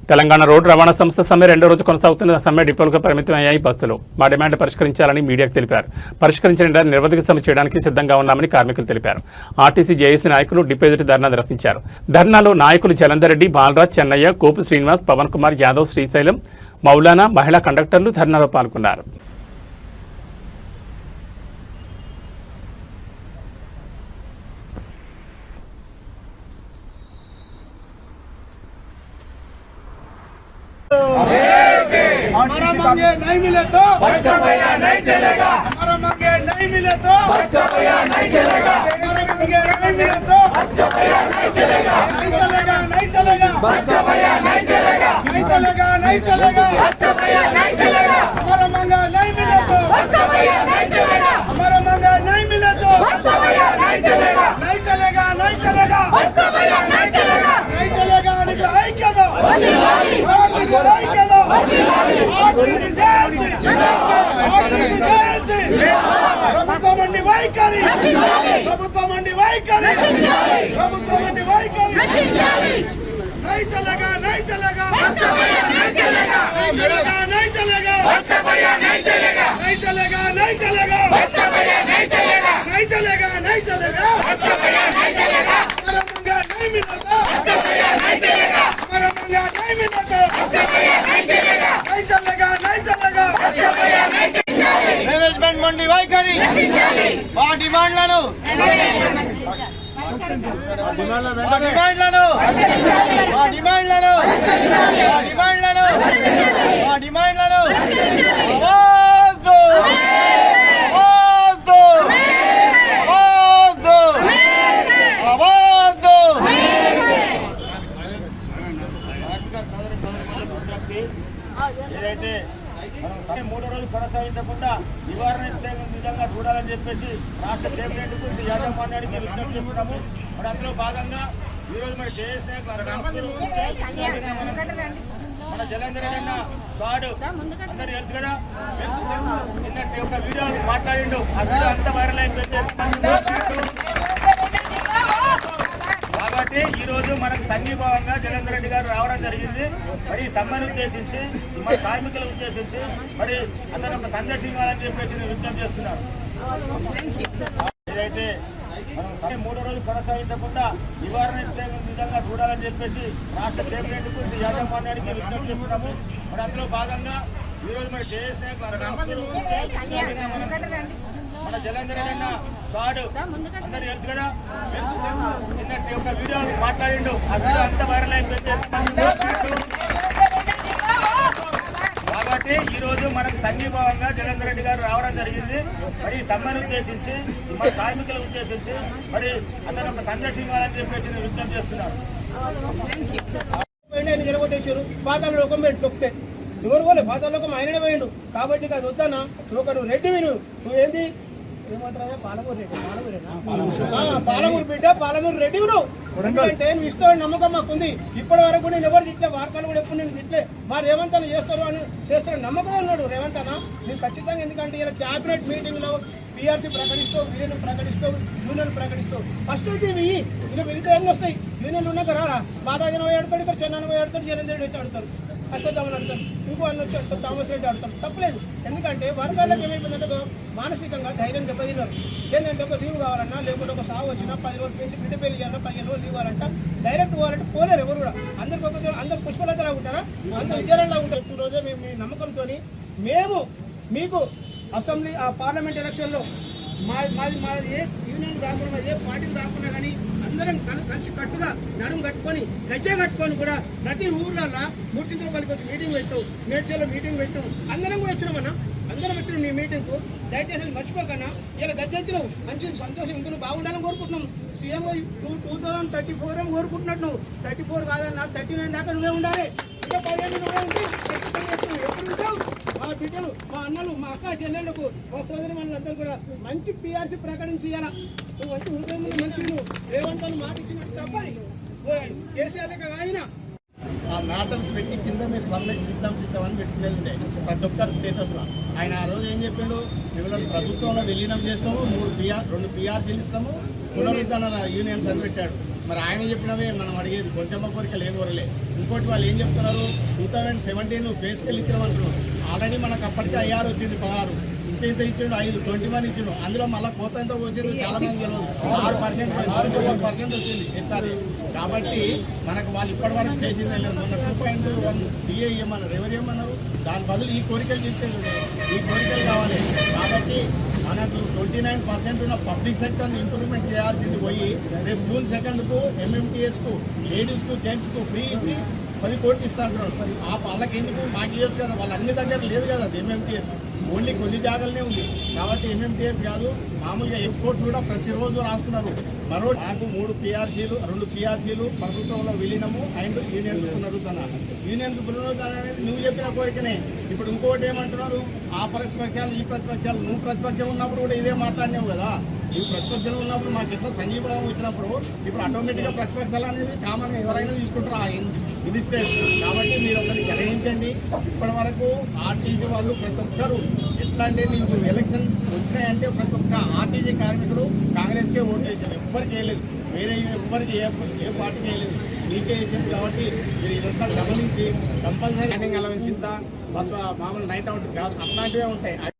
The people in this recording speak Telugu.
తెలంగాణ రోడ్డు రవాణా సంస్థ సమ్మె రెండో రోజు కొనసాగుతున్న సమ్మె డిపోలకు పరిమితమయ్యాయి బస్సులు. మా డిమాండ్ పరిష్కరించాలని మీడియాకు తెలిపారు. పరిష్కరించిన నిరవధిక సమ్మె చేయడానికి సిద్ధంగా ఉన్నామని కార్మికులు తెలిపారు. ఆర్టీసీ జేఏసీ నాయకులు డిపో ఎదుటి ధర్నా నిర్వహించారు. ధర్నాలో నాయకులు జలంధర్ రెడ్డి, బాలరాజ్, చెన్నయ్య, కోపు శ్రీనివాస్, పవన్ కుమార్ యాదవ్, శ్రీశైలం, మౌలానా, మహిళా కండక్టర్లు ధర్నాలో పాల్గొన్నారు. हमारा मांगे नहीं मिले तो बस का भैया नहीं चलेगा। हमारा मांगे नहीं मिले तो बस का भैया नहीं चलेगा। हमारा मांगे नहीं मिले तो बस का भैया नहीं चलेगा। नहीं चलेगा, नहीं चलेगा, बस का भैया नहीं चलेगा। नहीं चलेगा, नहीं चलेगा, बस का भैया नहीं चलेगा। हमारा मांगा नहीं मिले तो बस का भैया नहीं चलेगा। हमारा मांगा नहीं मिले तो बस का भैया नहीं चलेगा। नहीं चलेगा, नहीं चलेगा, बस का भैया नहीं चलेगा। नहीं चलेगा, निकलाई क्या दो निकलाई क्या दो ప్రభుత్వ మండి వైఖరి ప్రభుత్వ మండి వైఖరి ప్రభుత్వ మండి వైఖరి नहीं चलेगा नहीं चलेगा नहीं चलेगा नहीं चलेगा नहीं चलेगा बस का भैया नहीं चलेगा नहीं चलेगा नहीं चलेगा बस का भैया नहीं चलेगा नहीं चलेगा नहीं चलेगा बस का भैया नहीं चलेगा हमारा मंगा नहीं मिलेगा बस का भैया नहीं चलेगा हमारा मंगा नहीं मिलेगा बस का भैया नहीं चलेगा नहीं चलेगा नहीं चलेगा बस का भैया नहीं चलेगा मैनेजमेंट मंडी వైఖరి మా డిమాండ్లను ఏదైతే మనం మూడో రోజు కొనసాగించకుండా నివారణ విధంగా చూడాలని చెప్పేసి రాష్ట్ర కేబినెట్ గురించి యాజమాన్యానికి విజ్ఞప్తి చేస్తున్నాము. మరి అందులో భాగంగా ఈరోజు మరి జేఎస్ నాయకులు మన జలంధర్ అన్న స్క్వాడ్ అందరు తెలుసు కదా, నిన్నటి ఒక వీడియో మాట్లాడిండు. ఆ వీడియో అంతా వైరల్ అయిపోయింది. కాబట్టి ఈరోజు మనకు సంఘీభావంగా జలంధర్ రెడ్డి గారు రావడం జరిగింది. మరి ఈ సమ్మెను ఉద్దేశించి మన కార్మికులను ఉద్దేశించి మరి అతను ఒక సందేశం ఇవ్వాలని చెప్పేసి నేను విజ్ఞప్తి చేస్తున్నాను. ఏదైతే మనం మూడో రోజు కొనసాగించకుండా నివారణ విధంగా చూడాలని చెప్పేసి రాష్ట్ర కేబినెట్ గురించి యాజమాన్యానికి విజ్ఞప్తి చేస్తున్నాము. మరి అందులో భాగంగా ఈరోజు మరి జేఎస్ నాయకులు మన జలంధర్ అన్న స్క్వాడ్ అందరు తెలుసు కదా, నిన్నటి ఒక వీడియో మాట్లాడిండు. ఆ వీడియో అంతా వైరల్ అయిపోయింది. కాబట్టి ఈరోజు మనకు సంఘీభావంగా జలంధర్ రెడ్డి గారు రావడం జరిగింది. మరి ఈ సమ్మెను ఉద్దేశించి మన కార్మికులను ఉద్దేశించి మరి అతను ఒక సందేశం ఇవ్వాలని చెప్పేసి నేను విజ్ఞప్తి చేస్తున్నాను. నిలబొట్టేశారు పాతాల లోకం పెట్టి తొక్కితే ఎవరు పోలే, పాతాల లోకం ఆయననే పోయిండు. కాబట్టి అది వద్దన్నా నువ్వు రెడ్డి నువ్వేంది ఏమంటారా పాలమూరు రెడ్డి పాలమూరు బిడ్డ పాలమూరు రెడ్డి నువ్వు. ఎందుకంటే నువ్వు ఇస్తావని నమ్మకం మాకుంది. ఇప్పటి వరకు నేను ఎవరు తిట్లే, వార్తలు కూడా ఎప్పుడు నేను తిట్లే. మా రేవంత్ అన్న చేస్తారని నమ్మకం ఉన్నాడు రేవంత్ అన్న. నేను ఖచ్చితంగా ఎందుకంటే ఇలా క్యాబినెట్ మీటింగ్లో పీఆర్సీ ప్రకటిస్తావు, యూనియన్ ప్రకటిస్తావు, యూనియన్ ప్రకటిస్తావు. ఫస్ట్ అయితే ఇవి ఇక మిగతా ఎన్ని వస్తాయి. యూనియన్లు ఉన్నాక రారా బాలరాజన పోయి ఆడతాడు, ఇక్కడ చెన్నాన్న పోయి ఆడతాడు, జగన్ రెడ్డి వచ్చి ఆడతారు, అశ్వత్థామని ఆడతారు, ఇంకో అన్న వచ్చి ఆడతారు, థామస్ రెడ్డి ఆడతారు. తప్పలేదు. ఎందుకంటే వర్గాలకు ఏమైపోయిందంటే మానసికంగా ధైర్యం దెబ్బతిన్నారు. ఏంటంటే ఒక లీవ్ కావాలన్నా, లేకుంటే ఒక సాగు వచ్చినా 10 రోజులు పెట్టి బిడ్డ పెళ్లి చేయాలన్నా 15 రోజులు లీవ్ కావాలంట. డైరెక్ట్ పోవాలంటే పోలేరు ఎవరు కూడా. అందరు పుష్పలతలా ఉంటారా, అందరు విద్యాలయంలో ఉంటారు. రోజే మేము మీ నమ్మకంతో మేము మీకు అసెంబ్లీ పార్లమెంట్ ఎలక్షన్లో మాది ఏ యూనియన్ కాకుండా ఏ పార్టీలు కాకుండా కానీ అందరం కలిసి కట్టుగా నడుము కట్టుకొని గజ్జ కట్టుకొని కూడా ప్రతి ఊర్లలో మూర్తింతల పల్లికి వచ్చి మీటింగ్ పెట్టాం, మేడ్చల్లో మీటింగ్ పెట్టాం. అందరం కూడా వచ్చినామన్నా, అందరం వచ్చినాం మీ మీటింగ్కు. దయచేసి మర్చిపోకన్నా ఇలా గద్దెచ్చినావు మంచి సంతోషం. ఇంకా నువ్వు బాగుండాలని కోరుకుంటున్నాం. సీఎం 2034 కోరుకుంటున్నట్టు నువ్వు 34 కాదని నాకు 39 దాకా నువ్వే ఉండాలి. ఇంకా 15 నువ్వే ఉంటే ఎప్పుడు ఉంటావు. మా బిడ్డలు, మా అన్నలు, మా అక్క చెల్లెళ్ళకు, మా సోదరి వాళ్ళందరూ కూడా మంచి పీఆర్సీ ప్రకటించి ఇవ్వాలా. నువ్వు మంచి హృదయం మనిషి, నువ్వు రేవంత్ మాట ఇచ్చినట్టు తప్పని కేసీఆర్ లెక్క ఆయన ఆ మ్యాటర్స్ పెట్టి కింద మీరు సబ్మిట్ సిద్ధం అని పెట్టుకునే ప్రతి ఒక్కరి స్టేటస్లో. ఆయన ఆ రోజు ఏం చెప్పిండు, మిమ్మల్ని ప్రభుత్వంలో విలీనం చేస్తాము, 2 పిఆర్ గెలుస్తాము, పునరుద్ధరణ యూనియన్స్ అని పెట్టాడు. మరి ఆయన చెప్పినవే మనం అడిగేది కొంచెమ్మ కోరికలు ఏం కోరలే. ఇంకోటి వాళ్ళు ఏం చెప్తున్నారు, 2017 పే స్కేల్ ఇచ్చామంటున్నారు. ఆల్రెడీ మనకు అప్పటికే 6 వచ్చింది, 16 ఇంత ఇచ్చిండు, 5 21 ఇచ్చిండు. అందులో మళ్ళీ కొత్త ఎంత వచ్చింది చాలా మంది తెలియదు. 6% వచ్చింది హెచ్ఆర్. కాబట్టి మనకు వాళ్ళు ఇప్పటి వరకు చేసింది లేదు. మొన్న 2.1 డిఏ ఇవ్వమన్నారు, ఎవరు ఇవ్వమన్నారు? దాని బదులు ఈ కోరికలు చేసేది, ఈ కోరికలు కావాలి. కాబట్టి మనకు 29% ఉన్న పబ్లిక్ సెక్టర్ని ఇంప్రూవ్మెంట్ చేయాల్సింది పోయి రేపు June 2కు MMTSకు లేడీస్కు జెంట్స్కు ఫ్రీ ఇచ్చి 10 కోట్లు ఇస్తా అంటున్నారు. వాళ్ళకి ఎందుకు మాకు ఇవ్వచ్చు కదా, వాళ్ళ అన్ని దగ్గర లేదు కదా MMTS, ఓన్లీ కొన్ని జాగాలనే ఉంది. కాబట్టి MMTS కాదు, మామూలుగా ఎక్స్పోర్ట్స్ కూడా ప్రతిరోజు రాస్తున్నారు. మరో నాకు 3 PRCలు 2 PRCలు ప్రభుత్వంలో విలీనము అండ్ యూనియన్స్ పునరుద్ధరణ. యూనియన్స్ పునరుద్ధరణ అనేది నువ్వు చెప్పిన కోరికనే. ఇప్పుడు ఇంకోటి ఏమంటున్నారు, ఆ ప్రతిపక్షాలు ఈ ప్రతిపక్షాలు, నువ్వు ప్రతిపక్షం ఉన్నప్పుడు కూడా ఇదే మాట్లాడినావు కదా. నువ్వు ప్రతిపక్షంలో ఉన్నప్పుడు మాకు ఎట్లా సంఘీభావం వచ్చినప్పుడు ఇప్పుడు ఆటోమేటిక్గా ప్రతిపక్షాలు అనేది కామన్గా ఎవరైనా తీసుకుంటారు ఇది స్టేట్. కాబట్టి మీరు ఒకటి గ్రహించండి. ఇప్పటి వరకు ఆర్టీసీ వాళ్ళు ప్రతి ఒక్కరు ఎట్లా అంటే నీకు ఎలక్షన్ వచ్చినాయంటే ప్రతి ఒక్క ఆర్టీసీ కార్మికుడు కాంగ్రెస్కే ఓటు వేసారు, ఎవ్వరికి వేయలేదు, వేరే ఎవ్వరికి ఏ పార్టీకి వేయలేదు, మీకే వేసింది. కాబట్టి మీరు ఇదంతా గమనించి కంపల్సరీ రన్నింగ్ అలవెన్స్ ఇంత బస్ మామూలు నైట్ అవుట్ కాదు అట్లాంటివే ఉంటాయి.